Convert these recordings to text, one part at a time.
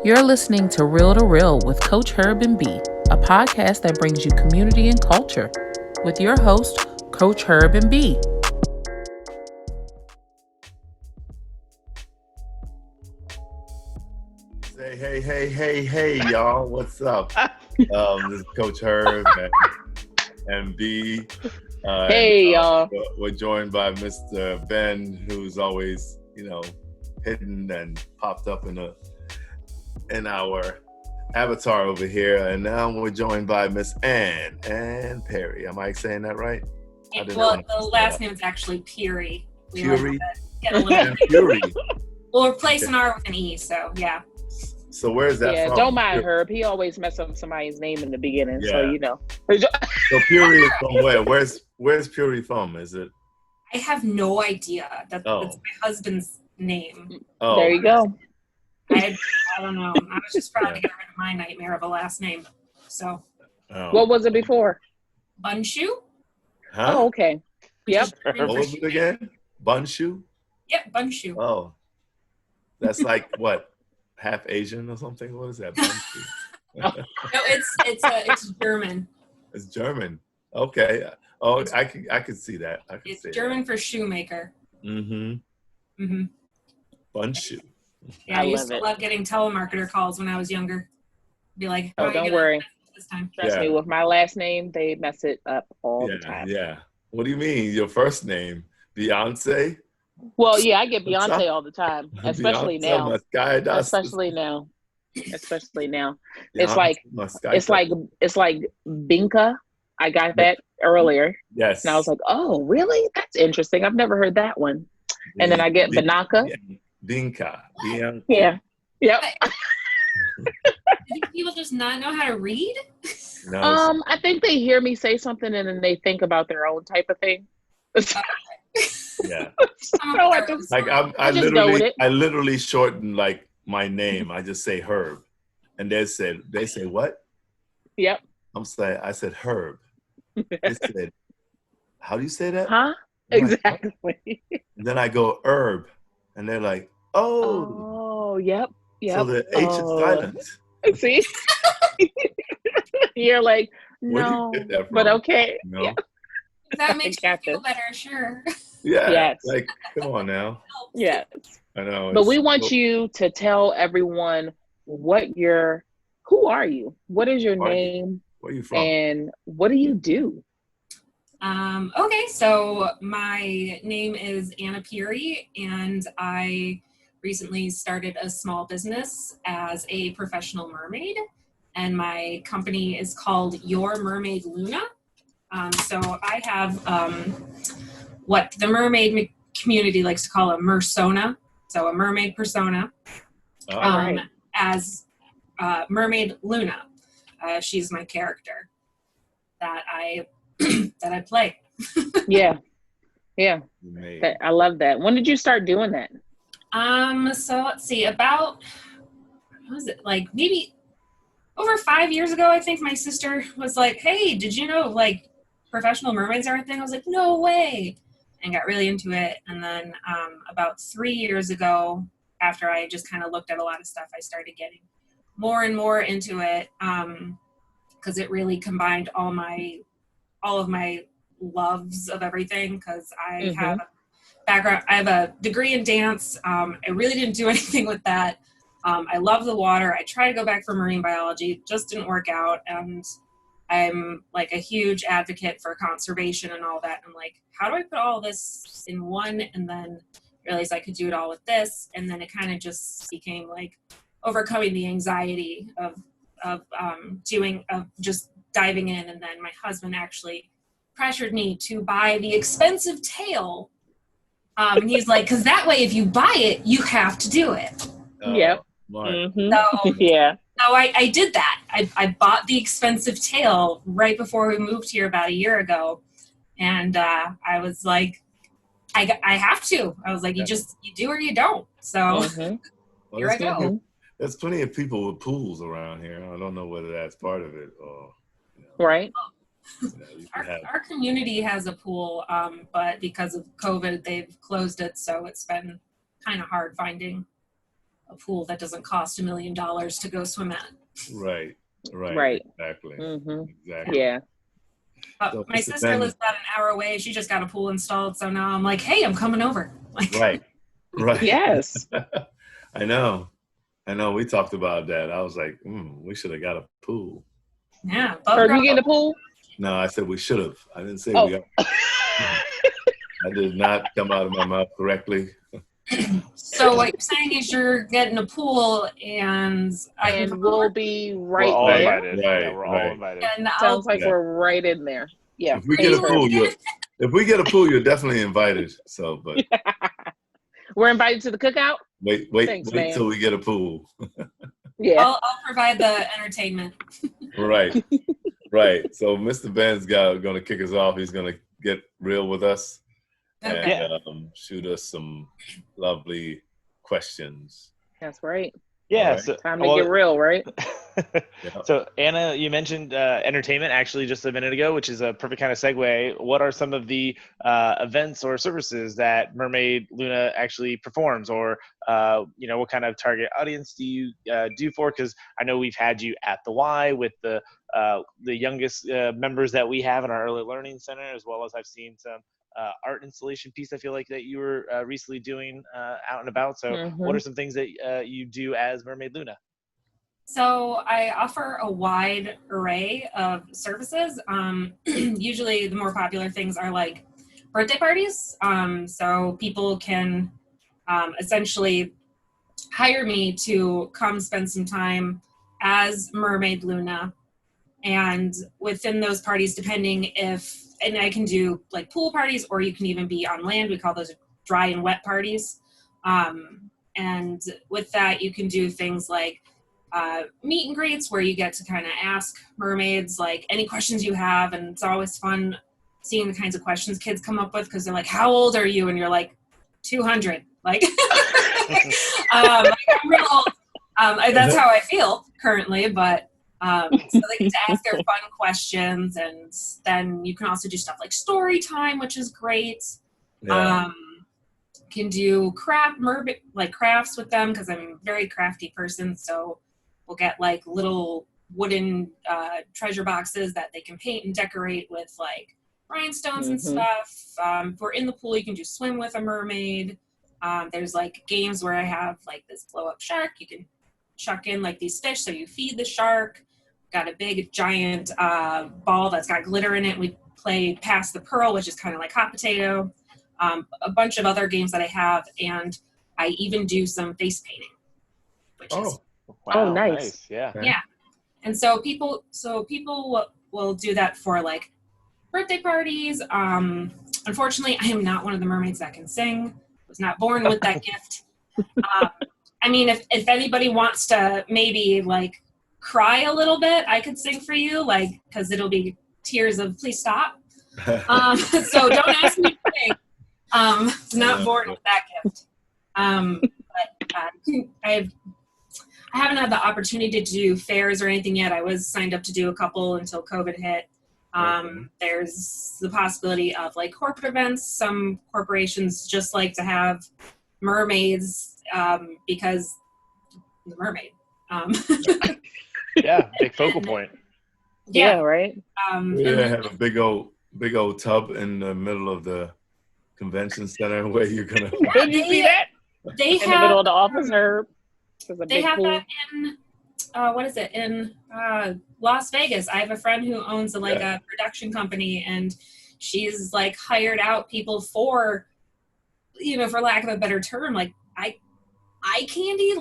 You're listening to Real with Coach Herb and B, a podcast that brings you community and culture with your host, Coach Herb and B. Hey, y'all. What's up? This is Coach Herb and B. Hey, y'all. We're joined by Mr. Ben, who's always, hidden and popped up in our avatar over here. And now we're joined by Miss Ann Perry. Am I saying that right? Well, the last name is actually Peary. Peary? Get a little Peary. We'll replace an R with an E, so yeah. So where's that from? Don't mind Herb. He always mess up somebody's name in the beginning, so you know. So Peary is from where? Where's Peary from? Is it? I have no idea. That's my husband's name. Oh, there you go. I don't know. I was just trying to get rid of my nightmare of a last name. So. What was it before? Bunshu. Huh? Oh, okay. Yep. What was it again? Bunshu? Yep, Bunshu. Oh. That's like what? Half Asian or something? What is that? No, it's German. It's German. Okay. Oh, I could see that. It's German for shoemaker. Mm-hmm. Bunshu. Yeah, I used to love getting telemarketer calls when I was younger. Be like, oh, don't worry. This time. Trust me, with my last name, they mess it up all the time. Yeah. What do you mean? Your first name, Beyonce? Well, yeah, I get Beyonce all the time, especially now. Especially now. It's like Binka. I got that earlier. Yes. And I was like, oh, really? That's interesting. I've never heard that one. And then I get Banaka. Binka. Yeah. Yep. Do people just not know how to read? No. I think they hear me say something and then they think about their own type of thing. Yeah. So I literally shorten like my name. I just say Herb, and they say what? Yep. I said Herb. They said, how do you say that? Huh? Exactly. And then I go Herb, and they're like, oh, yep. So the H is silent. See, you're like, no, but okay. No. Yeah. That makes you feel better, sure. Yeah. Yes. Like, come on now. Yes. I know. But we want you to tell everyone who are you? What is your name? Where are you from? And what do you do? Okay, so my name is Anna Peary, and I recently started a small business as a professional mermaid, and my company is called Your Mermaid Luna. So I have what the mermaid community likes to call a mersona, so a mermaid persona, as Mermaid Luna. She's my character that I play. Yeah. I love that. When did you start doing that? So let's see, about, what was it, like maybe over 5 years ago, I think my sister was like, hey, did you know like professional mermaids are a thing? I was like, no way, and got really into it. And then about 3 years ago, after I just kind of looked at a lot of stuff, I started getting more and more into it because it really combined all of my loves of everything, because I have a background. I have a degree in dance. I really didn't do anything with that. I love the water. I tried to go back for marine biology. It just didn't work out. And I'm like a huge advocate for conservation and all that. I'm like, how do I put all this in one? And then realized I could do it all with this. And then it kind of just became like overcoming the anxiety of just diving in. And then my husband actually pressured me to buy the expensive tail. And he's like, because that way, if you buy it, you have to do it. Yep. Mm-hmm. So, yeah. So I did that. I bought the expensive tail right before we moved here about a year ago. And I was like, I have to. I was like, you do or you don't. So here I go. There's plenty of people with pools around here. I don't know whether that's part of it or. Right. Our community has a pool, but because of COVID, they've closed it. So it's been kind of hard finding a pool that doesn't cost $1 million to go swim at. Right. Right. Exactly. Mm-hmm. Exactly. Yeah. So, My Mr. sister Ben- lives about an hour away. She just got a pool installed, so now I'm like, hey, I'm coming over. Like, Right. Yes. I know. We talked about that. I was like, we should have got a pool. Yeah. Herb, you get in the pool? No, I said we should have. I didn't say Oh. we are. I did not come out of my mouth correctly. So what you're saying is you're getting a pool, and I can And come we'll over? be We're right all there. invited. Right, Yeah, we're all right. invited. And I'll Sounds like Yeah. we're right in there. Yeah. If we get a pool, you're definitely invited. So, but We're invited to the cookout? wait Thanks, man. till we get a pool. Yeah. I'll provide the entertainment. Right. So Mr. Ben's going to kick us off. He's going to get real with us Okay. and shoot us some lovely questions. That's right. Yeah. Alright. So, Time to get real, right? Yeah. So Anna, you mentioned entertainment actually just a minute ago, which is a perfect kind of segue. What are some of the events or services that Mermaid Luna actually performs, or what kind of target audience do you do for? Because I know we've had you at the Y with the youngest members that we have in our early learning center, as well as I've seen some art installation piece I feel like that you were recently doing out and about. So what are some things that you do as Mermaid Luna? So I offer a wide array of services. Usually the more popular things are like birthday parties. So people can essentially hire me to come spend some time as Mermaid Luna. And within those parties, depending and I can do like pool parties, or you can even be on land. We call those dry and wet parties. And with that, you can do things like meet and greets, where you get to kind of ask mermaids like any questions you have. And it's always fun seeing the kinds of questions kids come up with, because they're like, how old are you? And you're like, 200. Like, I'm real old. That's how I feel currently, but so they get to ask their fun questions, and then you can also do stuff like story time, which is great. Yeah. Can do crafts with them, because I'm a very crafty person. So we'll get like little wooden treasure boxes that they can paint and decorate with like rhinestones and stuff. If we're in the pool, you can do swim with a mermaid. There's like games where I have like this blow up shark. You can chuck in like these fish, so you feed the shark. Got a big giant ball that's got glitter in it. We play Pass the Pearl, which is kind of like hot potato. A bunch of other games that I have, and I even do some face painting, which is Wow, nice. Yeah. yeah. And so people will do that for like birthday parties. Unfortunately, I am not one of the mermaids that can sing. I was not born with that gift. I mean, if anybody wants to maybe like cry a little bit, I could sing for you, like, because it'll be tears of please stop. So don't ask me to sing. Not born with that gift. But I haven't had the opportunity to do fairs or anything yet. I was signed up to do a couple until COVID hit. There's the possibility of like corporate events. Some corporations just like to have mermaids because the mermaid. Yeah, big focal point. Yeah, right. Have a big old tub in the middle of the convention center where you're gonna. Did you see that? They in the middle of the office, Herb. They have that in in Las Vegas. I have a friend who owns a production company, and she's like hired out people for, for lack of a better term, like eye candy,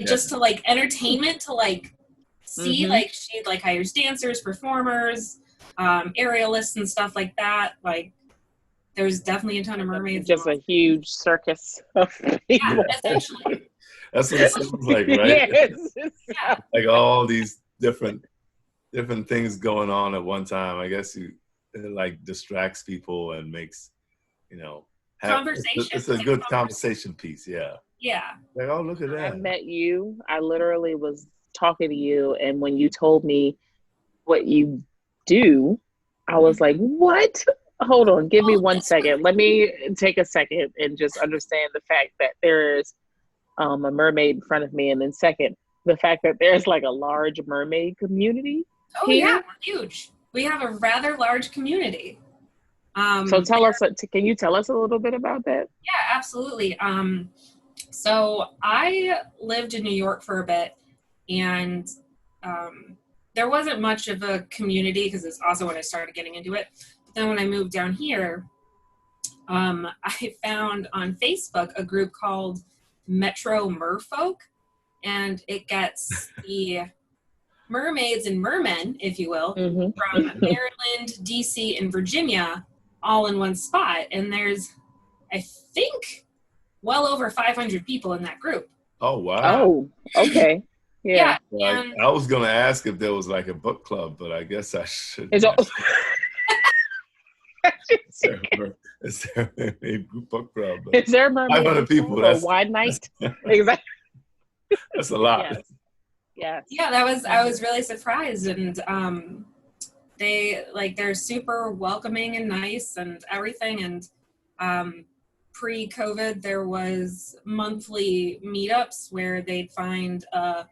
just to like entertainment, to like see, like she like hires dancers, performers, aerialists and stuff like that. Like there's definitely a ton of mermaids. Just a huge circus of people. Yeah, essentially. That's what it sounds like, right? Yes. Like all these different things going on at one time. I guess it like distracts people and makes, conversation. It's a good conversation piece. Yeah. Yeah. Like, oh, look at that. I met you. I literally was talking to you, and when you told me what you do, I was like, what? Hold on, give me 1 second. Let me take a second and just understand the fact that there's a mermaid in front of me, and then second, the fact that there's like a large mermaid community Oh here. yeah, we're huge. We have a rather large community. So can you tell us a little bit about that? Yeah, absolutely. So I lived in New York for a bit, and there wasn't much of a community because it's also when I started getting into it. But then when I moved down here, I found on Facebook a group called Metro Merfolk, and it gets the mermaids and mermen, if you will, from Maryland, DC, and Virginia all in one spot. And there's, I think, well over 500 people in that group. Oh, wow. Oh, okay. Yeah. Like, I was going to ask if there was like a book club, but I guess I should. Is there a book club? Is there a mermaid 500 people. That's wine night? Exactly. That's a lot. Yes. Yes. Yeah, I was really surprised, and they're super welcoming and nice and everything. And pre-COVID, there was monthly meetups where they'd find a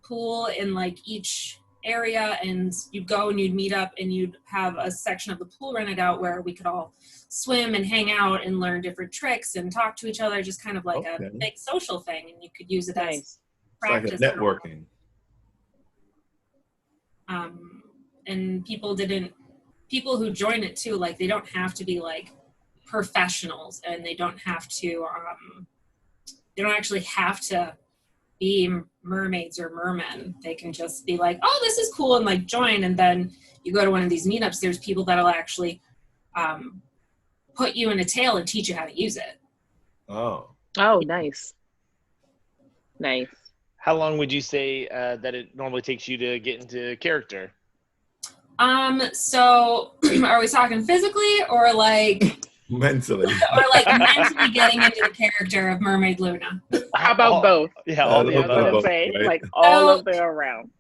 pool in like each area, and you'd go and you'd meet up, and you'd have a section of the pool rented out where we could all swim and hang out and learn different tricks and talk to each other, just kind of like a big social thing, and you could use it as practice. It's like a networking. And people who join it too, like they don't have to be like professionals, and they don't actually have to be mermaids or mermen. They can just be like, oh, this is cool, and like join. And then you go to one of these meetups, there's people that'll actually put you in a tail and teach you how to use it. Oh, nice. How long would you say that it normally takes you to get into character? So are we talking physically or like mentally? Or like mentally getting into the character of Mermaid Luna? How about both? Yeah, all the above. Right? Like all of them around.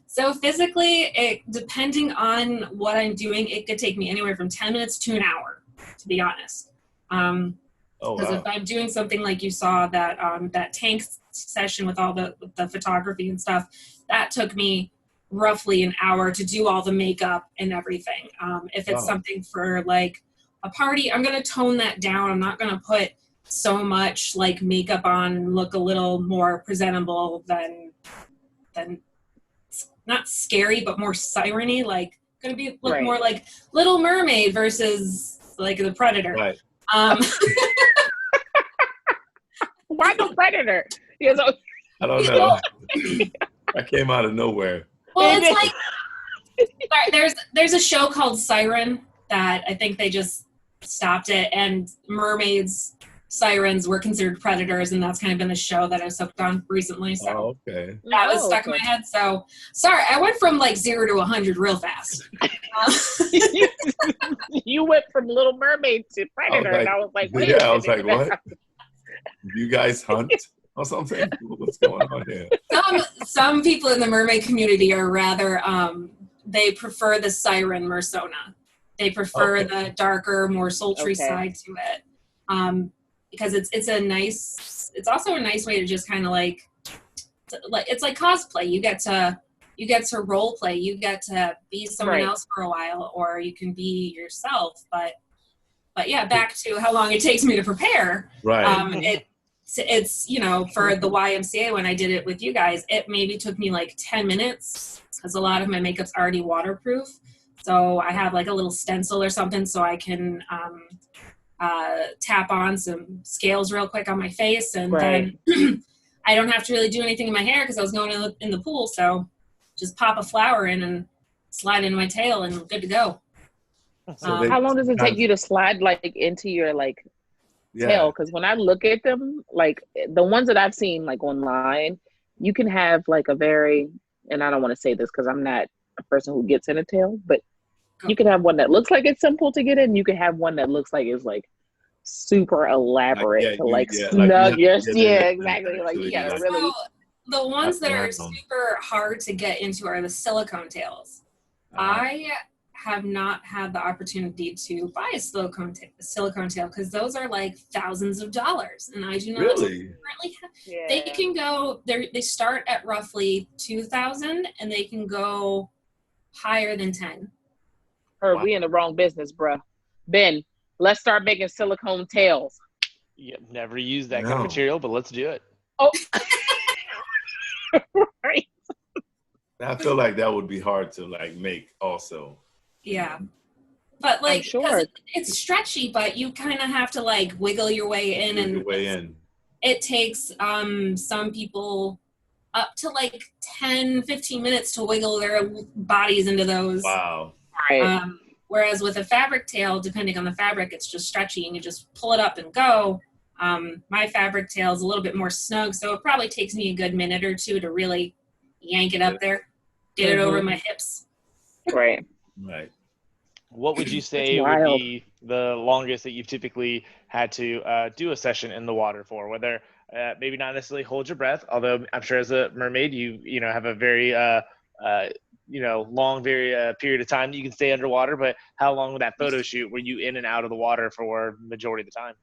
So physically, depending on what I'm doing, it could take me anywhere from 10 minutes to an hour, to be honest. Because if I'm doing something like you saw that tank session with all the photography and stuff, that took me roughly an hour to do all the makeup and everything. If it's something for like a party, I'm going to tone that down. I'm not going to put so much like makeup on and look a little more presentable than not scary, but more siren-y, like going to look more like Little Mermaid versus like the Predator. Right. Why the Predator? I don't know. I came out of nowhere. Well, it's like there's a show called Siren that I think they just stopped it, and sirens were considered predators, and that's kind of been the show that I was hooked on recently. So that was stuck in my head. So sorry, I went from like 0 to 100 real fast. You went from Little Mermaid to Predator, and I was like, wait. Yeah, I was like, what? You guys hunt or something? What's going on here? Some people in the mermaid community are rather they prefer the siren Mersona. They prefer the darker, more sultry side to it. Because it's also a nice way to just kind of like it's like cosplay. You get to role play. You get to be someone else for a while, or you can be yourself. But yeah, back to how long it takes me to prepare. Right. It's for the YMCA, when I did it with you guys, it maybe took me like 10 minutes because a lot of my makeup's already waterproof. So I have like a little stencil or something so I can tap on some scales real quick on my face, and then I don't have to really do anything in my hair because I was going in the pool. So just pop a flower in and slide in my tail, and I'm good to go. So how long does it take you to slide like into your tail? Because when I look at them, like the ones that I've seen like online, you can have like a very, and I don't want to say this because I'm not a person who gets in a tail, but you can have one that looks like it's simple to get in. You can have one that looks like it's like super elaborate snug your exactly. Like you gotta really. The ones that are super hard to get into are the silicone tails. I have not had the opportunity to buy a silicone tail because those are like thousands of dollars, and I do not Really? currently have. Yeah. They can go. They start at roughly 2,000, and they can go higher than 10. Herb, we in the wrong business, bruh. Ben, let's start making silicone tails. Yeah, never used that kind of material, but let's do it. Oh, right. I feel like that would be hard to like make also. Yeah. But like, sure. it's stretchy, but you kind of have to like wiggle your way in, it takes some people up to like 10-15 minutes to wiggle their bodies into those. Wow. Right. Whereas with a fabric tail, depending on the fabric, it's just stretchy and you just pull it up and go. My fabric tail is a little bit more snug, so it probably takes me a good minute or two to really yank it up there, get it over my hips. Right. Right. What would you say would be the longest that you've typically had to do a session in the water for? Whether maybe not necessarily hold your breath, although I'm sure as a mermaid you know have a very long period of time that you can stay underwater. But how long with that photo shoot were you in and out of the water for majority of the time?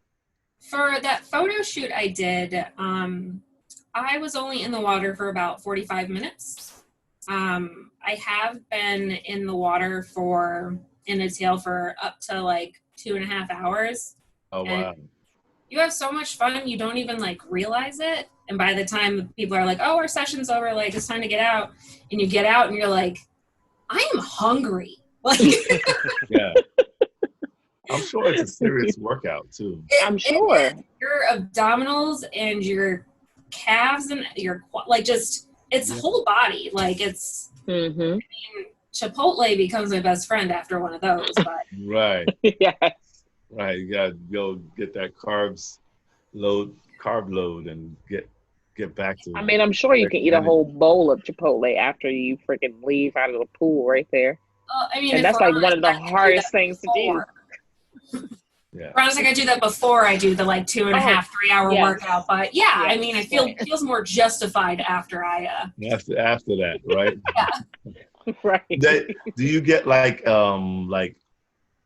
For that photo shoot I did, I was only in the water for about 45 minutes. I have been in the water in a tail for up to like 2.5 hours. Oh, wow. You have so much fun, you don't even like realize it. And by the time people are like, oh, our session's over, like it's time to get out. And you get out and you're like, I am hungry. Like, yeah. I'm sure it's a serious workout too. I'm sure. Your abdominals and your calves and your, like just, it's whole body. Like it's, I mean, Chipotle becomes my best friend after one of those. But right. Yes. Right. You gotta go get that carb load and get back to it. I mean, I'm sure you can eat a whole bowl of Chipotle after you freaking leave out of the pool right there. I mean, and that's like one of the hardest things to do. Yeah. Honestly, I do that before I do the like 2.5, 3 hour workout. But yeah, I mean, it feels more justified after I. After that, right? Yeah. Right. Do you get like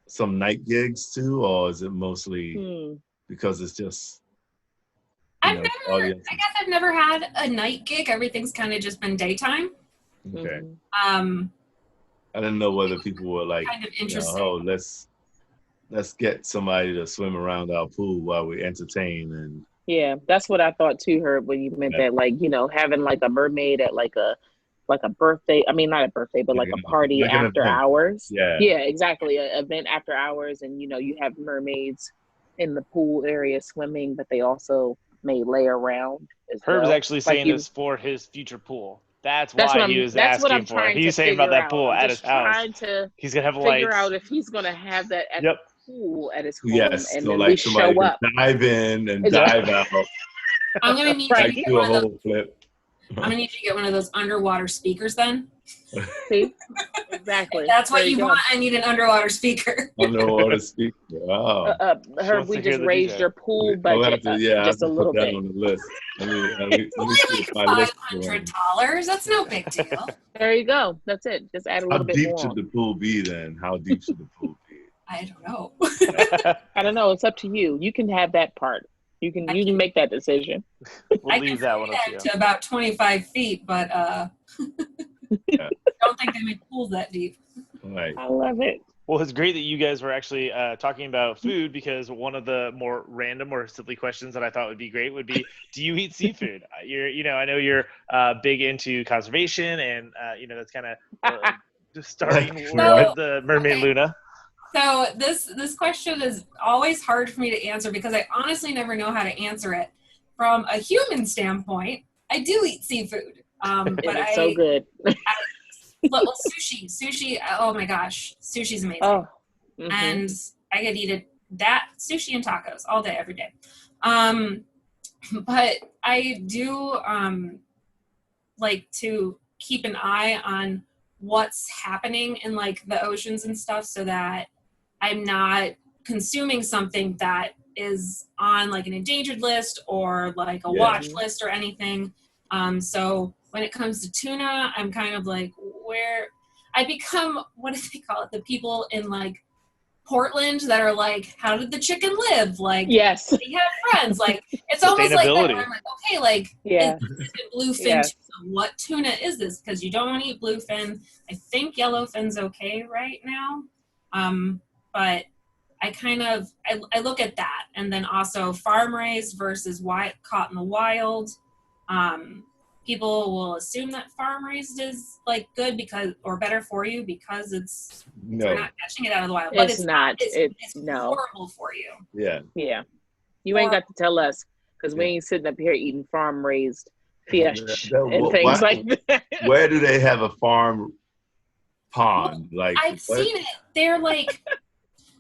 some night gigs too, or is it mostly because it's just? I guess I've never had a night gig. Everything's kind of just been daytime. Okay. I didn't know whether people were like, kind of interesting. Let's get somebody to swim around our pool while we entertain. And yeah, that's what I thought too, Herb, when you meant that, like, having like a mermaid at like a birthday. I mean, not a birthday, but like a party like after hours. Yeah. Yeah, exactly. An event after hours, and you have mermaids in the pool area swimming, but they also may lay around as Herb's well. actually saying this for his future pool. That's why he was asking for it. He's saying about that pool at his house. He's gonna have lights. Figure out if he's gonna have that at the pool at his home, yes, and so then like we show up, dive in and dive out. I'm gonna need you to get one of those. Flip. I'm gonna need you to get one of those underwater speakers then. See, exactly. If that's what you want. I need an underwater speaker. Underwater speaker. Wow. Herb, we just raised your pool budget just a little bit. On the list. Let me see if my list $500. That's no big deal. There you go. That's it. Just add a little bit more. How deep should the pool be then? How deep should the pool be? I don't know. I don't know. It's up to you. You can have that part. You can make that decision. We'll leave that one up to you. To about 25 feet, but I don't think they make pools that deep. Right. I love it. Well, it's great that you guys were actually talking about food, because one of the more random or silly questions that I thought would be great would be, do you eat seafood? I know you're big into conservation, and that's kind of just starting with the Mermaid Luna. So this question is always hard for me to answer because I honestly never know how to answer it. From a human standpoint, I do eat seafood, but it's so good. Sushi. Oh my gosh, sushi's amazing. Oh, and I could eat sushi and tacos all day, every day. But I do like to keep an eye on what's happening in like the oceans and stuff, so that I'm not consuming something that is on like an endangered list or like a watch list or anything. So when it comes to tuna, I'm kind of like, I become, what do they call it? The people in like Portland that are like, how did the chicken live? Like, yes, they have friends. Like, it's almost like that. Where I'm like, okay, like, yeah, this isn't bluefin tuna. What tuna is this? Because you don't want to eat bluefin. I think yellowfin's okay right now. But I kind of, I look at that. And then also farm raised versus caught in the wild. People will assume that farm raised is like good because, or better for you because you're not catching it out of the wild. But it's not. It's horrible for you. Yeah. Yeah. You ain't got to tell us because we ain't sitting up here eating farm raised fish and things like that. Where do they have a farm pond? Well, like I've seen it. They're like,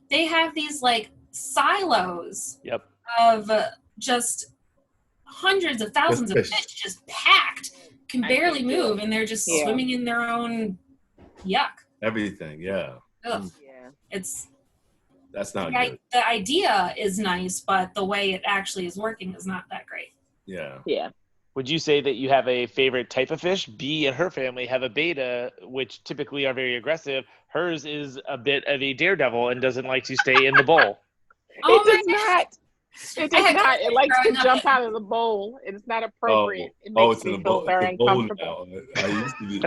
they have these like silos of just hundreds of thousands of fish just packed, can barely move, and they're just swimming in their own yuck. Everything, yeah. Ugh. Yeah. That's not good. The idea is nice, but the way it actually is working is not that great. Yeah. Yeah. Would you say that you have a favorite type of fish? B and her family have a beta, which typically are very aggressive. Hers is a bit of a daredevil and doesn't like to stay in the bowl. It does not. It does not. It likes to jump out of the bowl. It's not appropriate. It makes me feel very uncomfortable.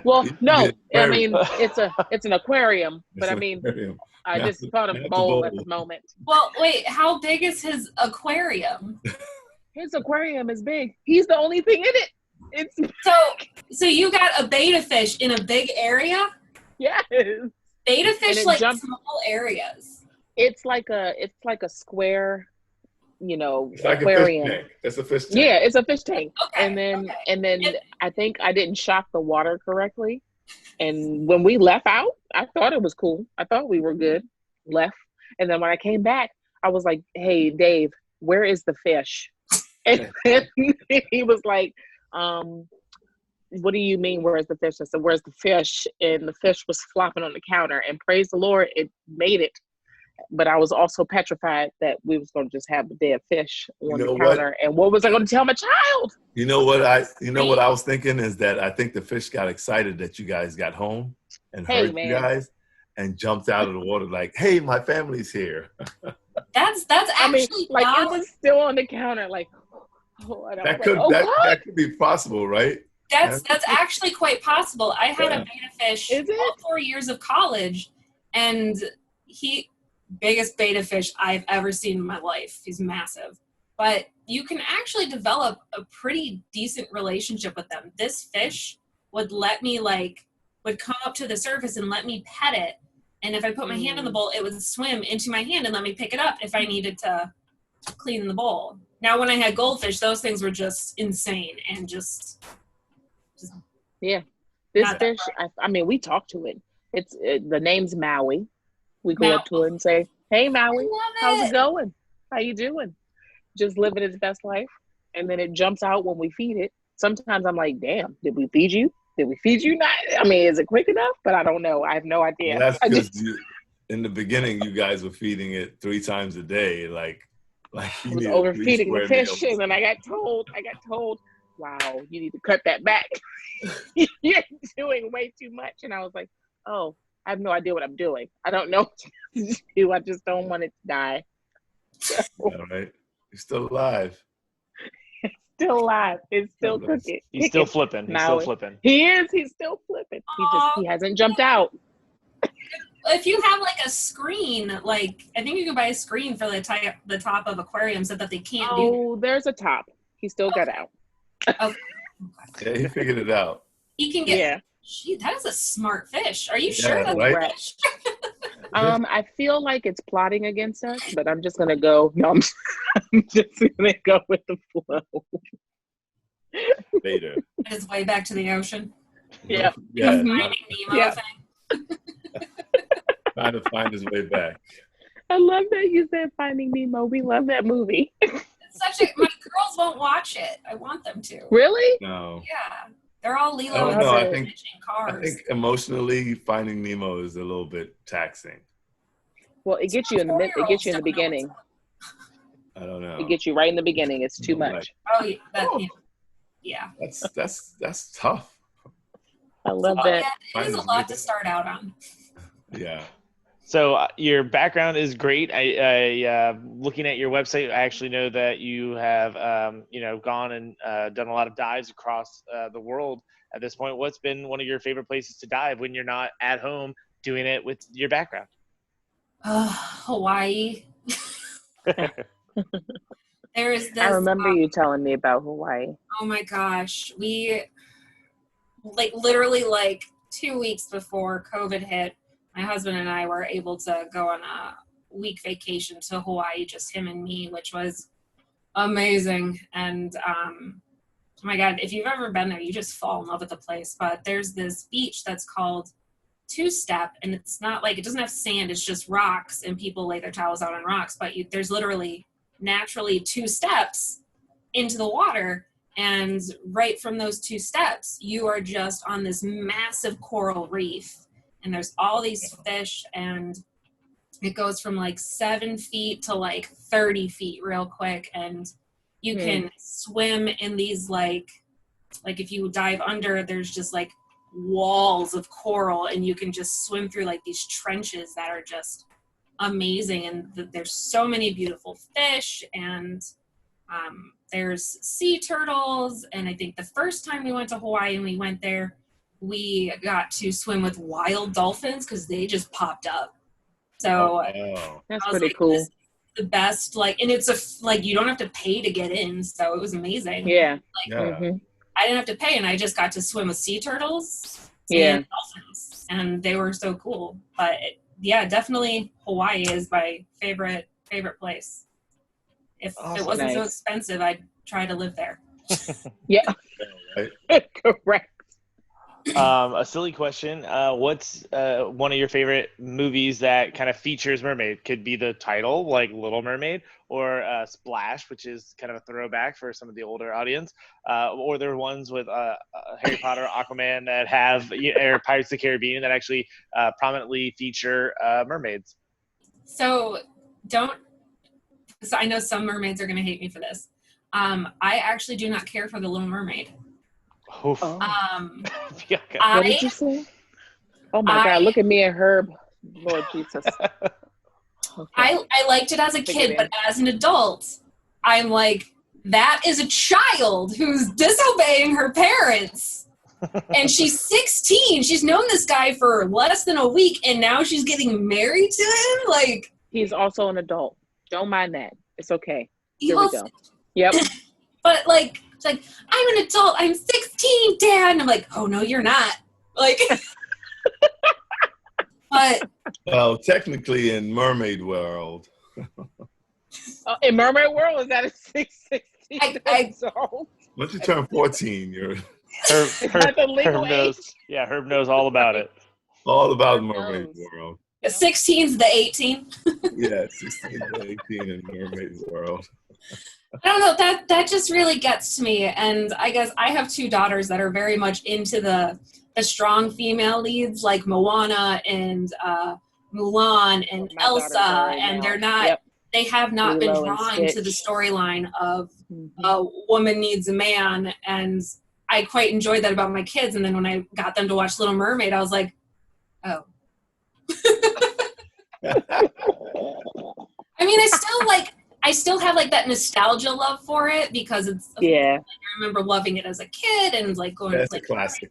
Well, no, I mean it's an aquarium, but I mean I just thought of bowl at the moment. Well, wait, how big is his aquarium? His aquarium is big. He's the only thing in it. It's so you got a beta fish in a big area? Yes. Beta fish like small areas. It's like a square, it's aquarium. Like it's a fish tank. Yeah, it's a fish tank. Okay, and then I think I didn't shock the water correctly. And when we left out, I thought it was cool. I thought we were good. Left. And then when I came back, I was like, "Hey, Dave, where is the fish?" And he was like, "What do you mean, where's the fish?" I said, "Where's the fish?" And the fish was flopping on the counter. And praise the Lord, it made it. But I was also petrified that we was going to just have the dead fish on the counter. And what was I going to tell my child? What I was thinking is that I think the fish got excited that you guys got home and heard you guys and jumped out of the water like, "Hey, my family's here." That's actually it was still on the counter like, that could be possible, right? That's actually quite possible. I had a beta fish all 4 years of college, and biggest beta fish I've ever seen in my life. He's massive. But you can actually develop a pretty decent relationship with them. This fish would would come up to the surface and let me pet it. And if I put my hand in the bowl, it would swim into my hand and let me pick it up if I needed to clean the bowl. Now, when I had goldfish, those things were just insane and just yeah. This fish, I mean, we talk to it. The name's Maui. We go up to it and say, "Hey, Maui, how's it going? How you doing?" Just living its best life. And then it jumps out when we feed it. Sometimes I'm like, "Damn, did we feed you? Did we feed you not?" I mean, is it quick enough? But I don't know. I have no idea. Well, that's because in the beginning, you guys were feeding it 3 times a day. Like you was overfeeding the fish. And then I got told, "Wow, you need to cut that back. You're doing way too much." And I was like, "Oh, I have no idea what I'm doing. I don't know what to do. I just don't want it to die." So, all right. You're still alive. It's still alive. It's still cooking. He's still flipping. He's still flipping. He is. He's still flipping. He hasn't jumped out. If you have like a screen, I think you can buy a screen for the top of aquariums so that they can't do. Oh, there's a top. He still got out. Okay. Yeah, he figured it out. He can get. Yeah. Gee, that is a smart fish. Are you sure that's right? fish? I feel like it's plotting against us, but I'm just gonna go. No, I'm just gonna go with the flow. Beta. His way back to the ocean. Yeah. Finding Nemo thing. Trying to find his way back. I love that you said Finding Nemo. We love that movie. My girls won't watch it. I want them to. Really? No. Yeah. They're all Lilo. I don't know. I think cars. emotionally, Finding Nemo is a little bit taxing. Well, it gets you in the beginning. I don't know. It gets you right in the beginning. It's too much. Yeah. That's tough. I love that. Yeah, it is a lot to start out on. Yeah. So your background is great. I looking at your website, I actually know that you have gone and done a lot of dives across the world at this point. What's been one of your favorite places to dive when you're not at home doing it with your background? Hawaii. There is this. I remember you telling me about Hawaii. Oh my gosh, we literally 2 weeks before COVID hit, my husband and I were able to go on a week vacation to Hawaii, just him and me, which was amazing. And oh my God, if you've ever been there, you just fall in love with the place. But there's this beach that's called Two Step, and it's not it doesn't have sand, it's just rocks, and people lay their towels out on rocks. But there's literally naturally 2 steps into the water. And right from those 2 steps, you are just on this massive coral reef. And there's all these fish, and it goes from 7 feet to 30 feet real quick. And you can swim in these if you dive under, there's just walls of coral, and you can just swim through these trenches that are just amazing. And there's so many beautiful fish, and there's sea turtles. And I think the first time we went to Hawaii and we went there, we got to swim with wild dolphins because they just popped up. So that's pretty cool. The best, and it's you don't have to pay to get in, so it was amazing. Yeah. I didn't have to pay, and I just got to swim with sea turtles and dolphins, and they were so cool. But yeah, definitely Hawaii is my favorite place. If it wasn't so expensive, I'd try to live there. Yeah. Correct. A silly question. What's one of your favorite movies that kind of features mermaid? Could be the title, like Little Mermaid, or Splash, which is kind of a throwback for some of the older audience. Or there are ones with Harry Potter, Aquaman that have, or Pirates of the Caribbean that actually prominently feature mermaids. So I know some mermaids are going to hate me for this. I actually do not care for the Little Mermaid. What did you say? Oh my God, look at me and Herb. Lord Jesus. Okay. I liked it as a kid, but as an adult, I'm that is a child who's disobeying her parents. And she's 16. She's known this guy for less than a week, and now she's getting married to him? He's also an adult. Don't mind that. It's okay. Here we go. Yep. But it's I'm an adult. I'm 16, Dad. And I'm oh no, you're not. But well, technically in Mermaid World. In Mermaid World, is that a 16? Once you turn 14, you're Herb knows. Yeah, Herb knows all about it. All about Mermaid World. 16's the 18. Yeah, 16 to 18 in Mermaid World. I don't know, that just really gets to me. And I guess I have 2 daughters that are very much into the strong female leads, like Moana and Mulan and Elsa, and they're not they have not been drawn to the storyline of a woman needs a man. And I quite enjoyed that about my kids. And then when I got them to watch Little Mermaid, I was like, oh. I mean, I still have that nostalgia love for it because it's I remember loving it as a kid and going to a classic.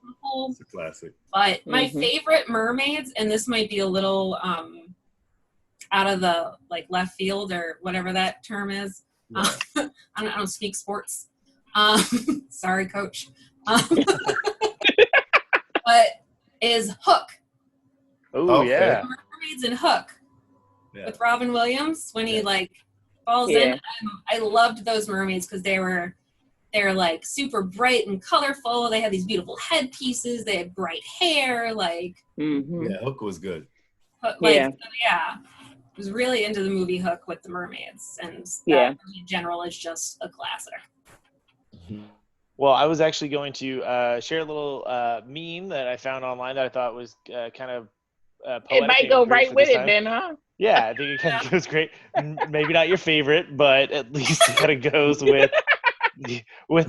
It's a classic. But my favorite mermaids, and this might be a little out of the left field or whatever that term is. Yeah. I don't speak sports. Sorry, coach. But is Hook. Oh yeah. Mermaids in Hook with Robin Williams when he falls in. I loved those mermaids because they're super bright and colorful. They had these beautiful headpieces. They had bright hair. Yeah, Hook was good. I was really into the movie Hook with the mermaids, and that in general is just a classic. Well, I was actually going to share a little meme that I found online that I thought was kind of poetic. It might go right with it then, huh? Yeah, I think it kind of goes great. Maybe not your favorite, but at least it kind of goes with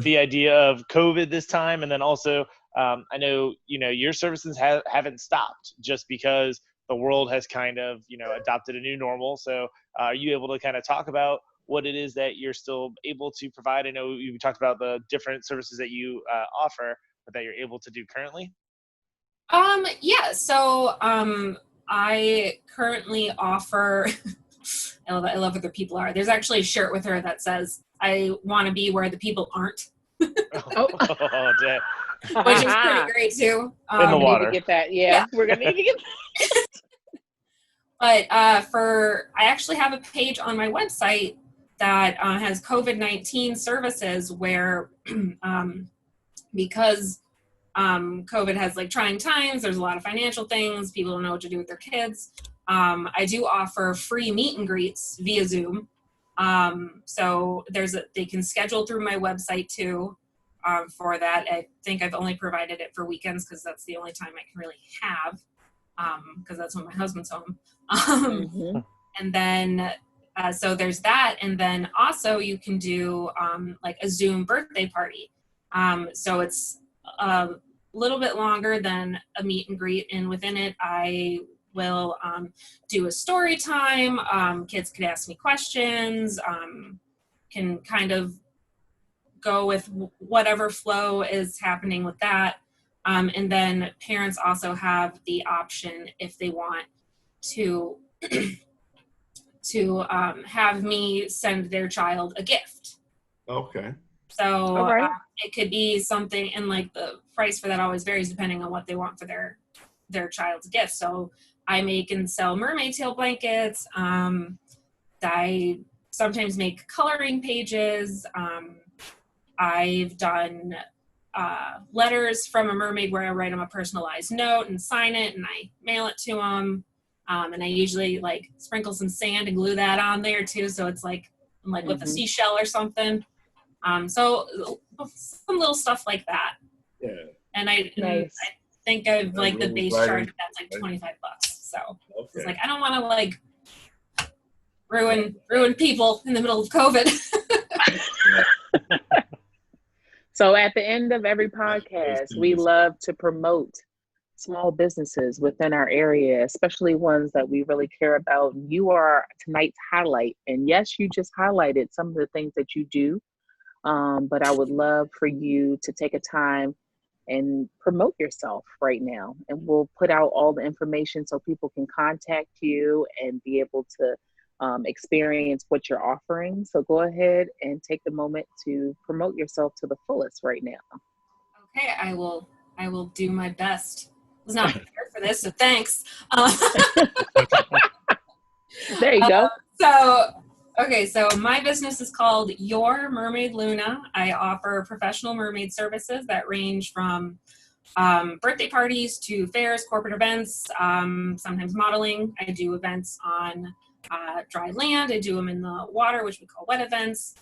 the idea of COVID this time, and then also I know, your services haven't stopped just because the world has kind of, adopted a new normal. So are you able to kind of talk about what it is that you're still able to provide? I know you talked about the different services that you offer, but that you're able to do currently. Yeah. So I currently offer. I love where the people are. There's actually a shirt with her that says, "I want to be where the people aren't," Which is pretty great too. In the water. Need to get that. Yeah, we're gonna need to get that. But I actually have a page on my website that has COVID-19 services where because COVID has like trying times, there's a lot of financial things, people don't know what to do with their kids. I do offer free meet and greets via Zoom. So they can schedule through my website too for that. I think I've only provided it for weekends because that's the only time I can really have. Because that's when my husband's home. And then, so there's that. And then also you can do like a Zoom birthday party. So it's a little bit longer than a meet and greet. And within it, I will do a story time. Kids could ask me questions, can kind of go with whatever flow is happening with that. And then parents also have the option if they want to have me send their child a gift. Okay. So it could be something, and like the price for that always varies depending on what they want for their child's gift. So I make and sell mermaid tail blankets. I sometimes make coloring pages. I've done letters from a mermaid where I write them a personalized note and sign it and I mail it to them. And I usually like sprinkle some sand and glue that on there too. So it's like with a seashell or something. So some little stuff like that. Yeah. And I think I've like the base charge of that's like $25. So it's like, I don't want to like ruin people in the middle of COVID. So at the end of every podcast, we love to promote small businesses within our area, especially ones that we really care about. You are tonight's highlight. And yes, you just highlighted some of the things that you do. But I would love for you to take a time and promote yourself right now. And we'll put out all the information so people can contact you and be able to experience what you're offering. So go ahead and take the moment to promote yourself to the fullest right now. Okay, I will do my best. I was not prepared for this, so thanks. There you go. So my business is called Your Mermaid Luna. I offer professional mermaid services that range from birthday parties to fairs, corporate events, sometimes modeling. I do events on dry land. I do them in the water, which we call wet events.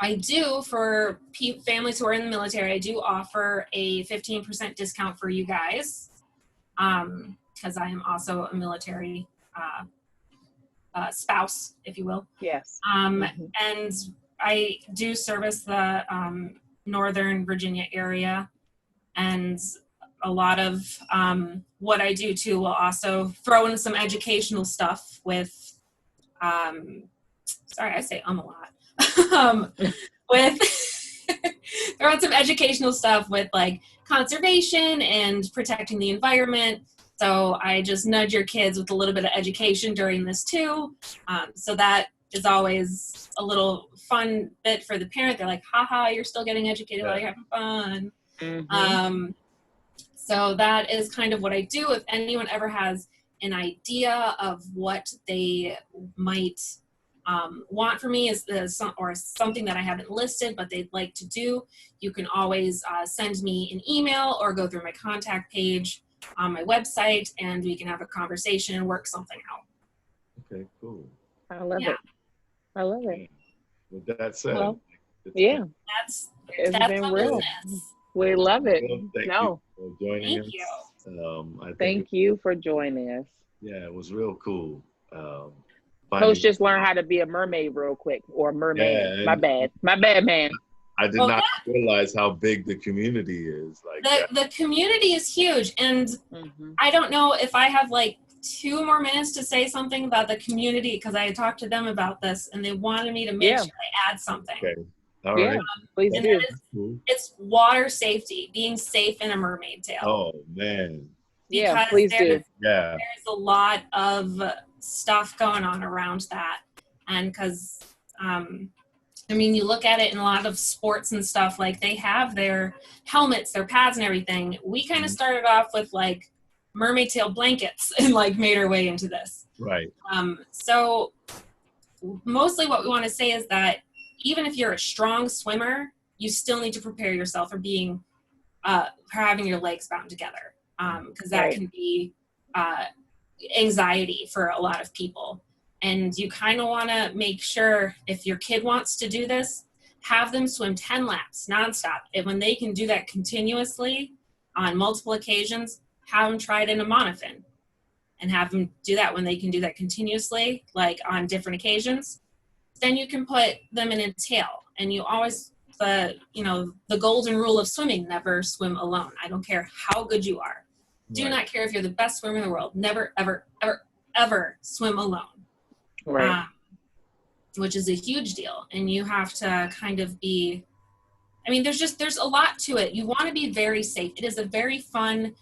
I do, for families who are in the military, I do offer a 15% discount for you guys because I am also a military spouse, if you will. Yes. And I do service the Northern Virginia area, and a lot of what I do too will also throw in some educational stuff with, sorry, I say a lot. With throw in some educational stuff with like conservation and protecting the environment. So I just nudge your kids with a little bit of education during this too. So that is always a little fun bit for the parent. They're like, haha, you're still getting educated while you're having fun. So that is kind of what I do. If anyone ever has an idea of what they might want from me or something that I haven't listed but they'd like to do, you can always send me an email or go through my contact page on my website and we can have a conversation and work something out. Okay, cool. I love it. I love it. With that said, it's been real. Business. We love it. Thank you for joining us. Thank you for joining us. Yeah, it was real cool. Coach just learned how to be a mermaid real quick, or a merman. My bad, man. I did not realize how big the community is. The community is huge, and I don't know if I have like 2 more minutes to say something about the community, because I talked to them about this and they wanted me to make sure I add something. Okay. All right. Please do. It's water safety, being safe in a mermaid tail. Oh man. Yeah, please do. There's a lot of stuff going on around that, and because I mean, you look at it in a lot of sports and stuff, like they have their helmets, their pads and everything. We kind of started off with like mermaid tail blankets and like made our way into this. Right. So mostly what we want to say is that even if you're a strong swimmer, you still need to prepare yourself for being, for having your legs bound together. Because that can be anxiety for a lot of people. And you kind of want to make sure, if your kid wants to do this, have them swim 10 laps nonstop. And when they can do that continuously on multiple occasions, have them try it in a monofin. And have them do that when they can do that continuously, like on different occasions. Then you can put them in a tail. And you always, the golden rule of swimming, never swim alone. I don't care how good you are. Do not care if you're the best swimmer in the world. Never, ever, ever, ever swim alone. Right. Which is a huge deal. And you have to kind of be, I mean, there's a lot to it. You want to be very safe. It is a very fun,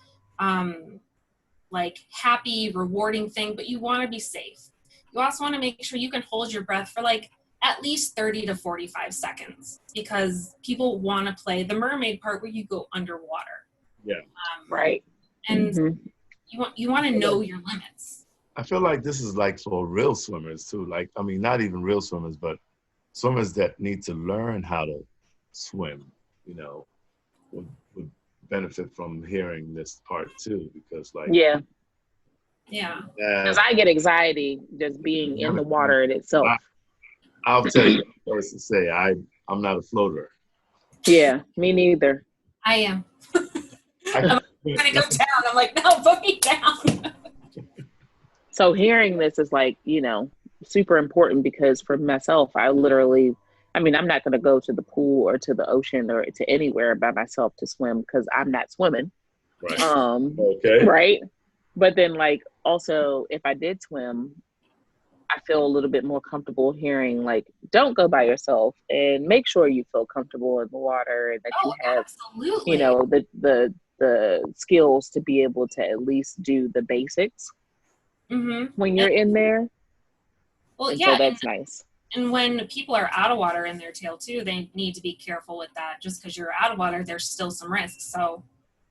like happy, rewarding thing, but you want to be safe. You also want to make sure you can hold your breath for like at least 30 to 45 seconds, because people want to play the mermaid part where you go underwater. Yeah. Right. And you want to know your limits. I feel like this is like for real swimmers too. Like, I mean, not even real swimmers, but swimmers that need to learn how to swim, would benefit from hearing this part too, because like. Yeah. Because I get anxiety just being in the water in itself. I'll tell you first to say, I'm not a floater. Yeah, me neither. I am. I'm gonna go down. I'm like, no, put me down. So hearing this is like, super important, because for myself, I'm not going to go to the pool or to the ocean or to anywhere by myself to swim, because I'm not swimming. Right. Okay. Right. But then like, also if I did swim, I feel a little bit more comfortable hearing like, don't go by yourself, and make sure you feel comfortable in the water, and that you have, absolutely. the skills to be able to at least do the basics. When you're in there. Well, so that's nice. And when people are out of water in their tail too, they need to be careful with that. Just because you're out of water, there's still some risks. So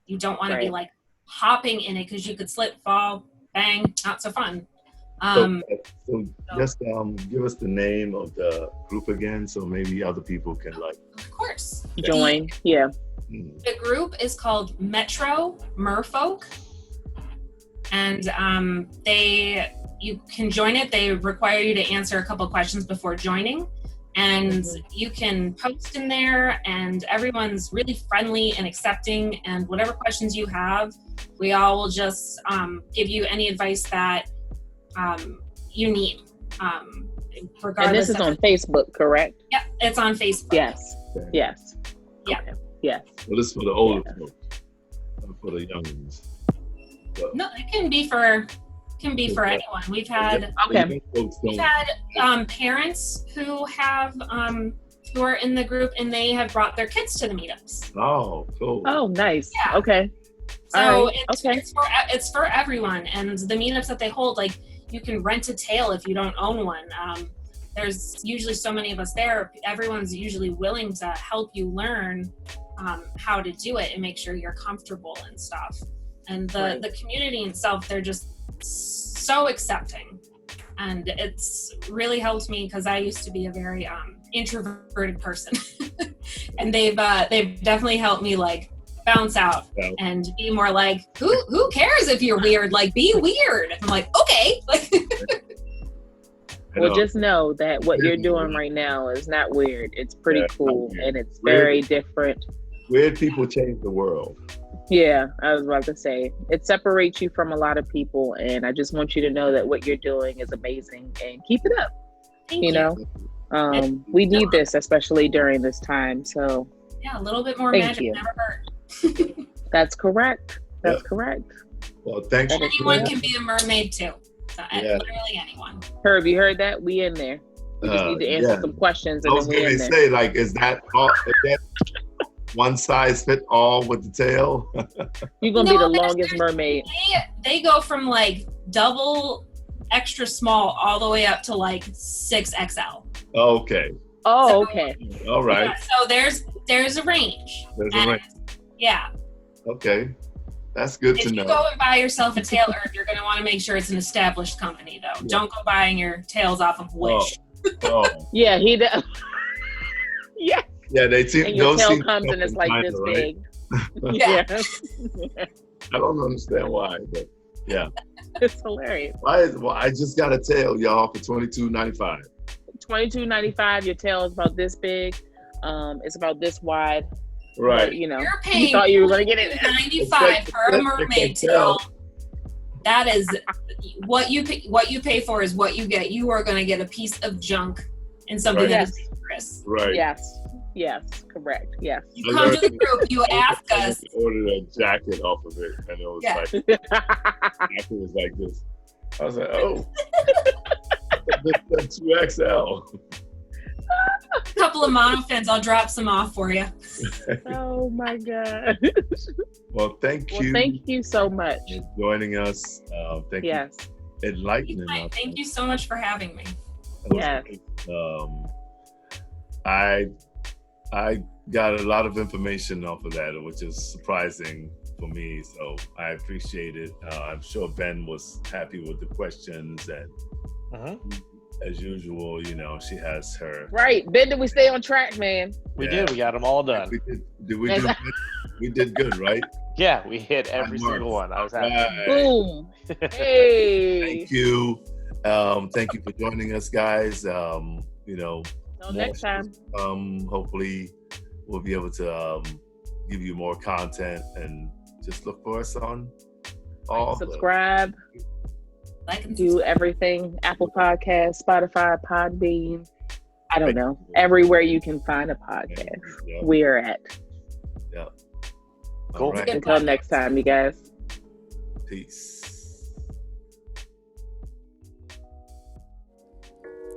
you don't want to be like hopping in it, because you could slip, fall, bang, not so fun. So just give us the name of the group again, so maybe other people can like. Of course. Join. The group is called Metro Merfolk. And you can join it. They require you to answer a couple questions before joining, and you can post in there, and everyone's really friendly and accepting, and whatever questions you have, we all will just give you any advice that you need, regardless. And this is on Facebook, correct? Yep, it's on Facebook. Yes. Yeah. Yes. Well, this is for the older folks, not for the young ones. No, it can be for anyone. We've had parents who have who are in the group, and they have brought their kids to the meetups. Oh, cool. Oh, nice. Yeah. Okay. So it's for everyone, and the meetups that they hold, like you can rent a tail if you don't own one. There's usually so many of us there. Everyone's usually willing to help you learn how to do it and make sure you're comfortable and stuff. And the community itself, they're just so accepting. And it's really helped me, because I used to be a very introverted person. And they've definitely helped me like bounce out and be more like, who cares if you're weird? Like, be weird. I'm like, okay. Well, just know that what you're doing right now is not weird. It's pretty cool, and it's very different. Weird people change the world. Yeah, I was about to say, it separates you from a lot of people, and I just want you to know that what you're doing is amazing, and keep it up. Thank you know. We need this, especially during this time. So yeah, a little bit more thank magic you. never hurt. That's correct. That's correct. Well, thanks. And anyone can be a mermaid too. So literally anyone. Herb, you heard that? We in there. We just need to answer some questions, and I was then we going in to there. say, like, is that all? Is that one size fit all with the tail? You're gonna be the longest mermaid. They go from like double extra small all the way up to like 6XL. Okay. Oh, okay. All right. Yeah, so there's a range. There's a range. Yeah. Okay. That's good to know. If you go and buy yourself a tail, you're going to want to make sure it's an established company, though. Yeah. Don't go buying your tails off of Wish. Oh. Yeah, he does. Yeah. Yeah, they seem. And your tail comes and it's like China, this big. Right? Yeah. I don't understand why, but yeah. It's hilarious. Well, I just got a tail, y'all, for $22.95. $22.95. Your tail is about this big. It's about this wide. Right. But, you know, you're paying you thought you were going to get it. $95 for a mermaid tail. That is what you pay for is what you get. You are going to get a piece of junk and something that is dangerous. Right. Yes. Correct. Yes. You come to the group. You ask us. I ordered a jacket off of it, and it was like it was like this. I was like, oh, that's 2XL. A couple of monofins. I'll drop some off for you. Oh my God. Well, thank you. Thank you so much for joining us. Thank you. Enlightening us. Thank you so much for having me. Yes. I got a lot of information off of that, which is surprising for me. So I appreciate it. I'm sure Ben was happy with the questions, and as usual, you know, she has her. Right. Ben, did we stay on track, man? We did. We got them all done. We did good, right? Yeah, we hit every single one. I was happy. Right. Boom. Hey. Thank you. Thank you for joining us, guys. You know, next time. Hopefully we'll be able to give you more content, and just look for us on all subscribe. Do everything. Apple Podcasts, Spotify, Podbean. I don't know. Everywhere you can find a podcast. Yeah. We're at. Yeah. Cool. Right. Until next time, you guys. Peace.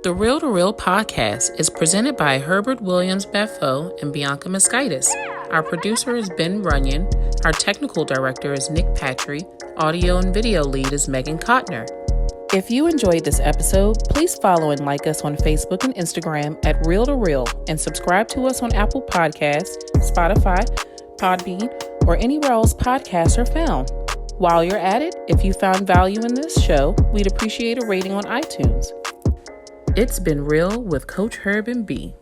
The Real to Real podcast is presented by Herbert Williams Beffo and Bianca Mosquitis. Our producer is Ben Runyon. Our technical director is Nick Patry. Audio and video lead is Megan Kottner. If you enjoyed this episode, please follow and like us on Facebook and Instagram at Real to Real, and subscribe to us on Apple Podcasts, Spotify, Podbean, or anywhere else podcasts are found. While you're at it, if you found value in this show, we'd appreciate a rating on iTunes. It's been real with Coach Herb and B.